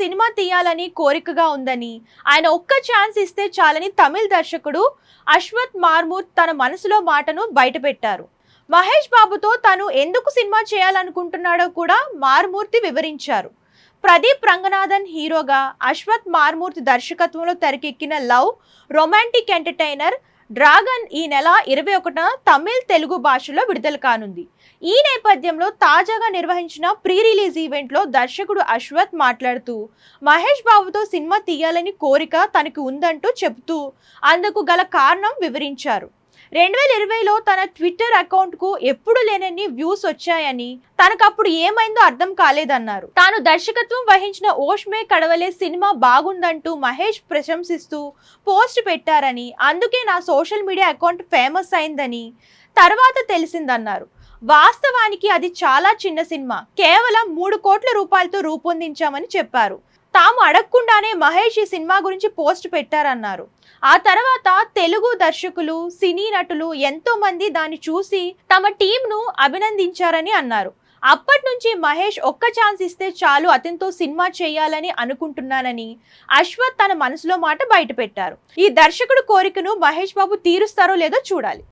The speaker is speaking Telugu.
సినిమా తీయాలని కోరికగా ఉందని, ఆయన ఒక్క ఛాన్స్ ఇస్తే చాలని తమిళ దర్శకుడు అశ్వథ్ మార్మూర్ తన మనసులో మాటను బయటపెట్టారు. మహేష్ బాబుతో తను ఎందుకు సినిమా చేయాలనుకుంటున్నాడో కూడా మార్మూర్తి వివరించారు. ప్రదీప్ రంగనాథన్ హీరోగా అశ్వథ్ మార్మూర్తి దర్శకత్వంలో తెరకెక్కిన లవ్ రొమాంటిక్ ఎంటర్టైనర్ డ్రాగన్ ఈ నెల 21న తమిళ్, తెలుగు భాషలో విడుదల కానుంది. ఈ నేపథ్యంలో తాజాగా నిర్వహించిన ప్రీ రిలీజ్ ఈవెంట్లో దర్శకుడు అశ్వథ్ మాట్లాడుతూ మహేష్ బాబుతో సినిమా తీయాలని కోరిక తనకు ఉందంటూ చెబుతూ అందుకు గల కారణం వివరించారు. 2020లో తన ట్విట్టర్ అకౌంట్కు ఎప్పుడు లేనన్ని వ్యూస్ వచ్చాయని, తనకప్పుడు ఏమైందో అర్థం కాలేదన్నారు. తాను దర్శకత్వం వహించిన ఓష్మే కడవలే సినిమా బాగుందంటూ మహేష్ ప్రశంసిస్తూ పోస్ట్ పెట్టారని, అందుకే నా సోషల్ మీడియా అకౌంట్ ఫేమస్ అయిందని తర్వాత తెలిసిందన్నారు. వాస్తవానికి అది చాలా చిన్న సినిమా, కేవలం 3 కోట్ల రూపాయలతో రూపొందించామని చెప్పారు. తాము అడగకుండానే మహేష్ ఈ సినిమా గురించి పోస్ట్ పెట్టారన్నారు. ఆ తర్వాత తెలుగు దర్శకులు, సినీ నటులు ఎంతో మంది దాన్ని చూసి తమ టీంను అభినందించారని అన్నారు. అప్పటి నుంచి మహేష్ ఒక్క ఛాన్స్ ఇస్తే చాలు అతనితో సినిమా చేయాలని అనుకుంటున్నానని అశ్వథ్ తన మనసులో మాట బయటపెట్టారు. ఈ దర్శకుడు కోరికను మహేష్ బాబు తీరుస్తారో లేదో చూడాలి.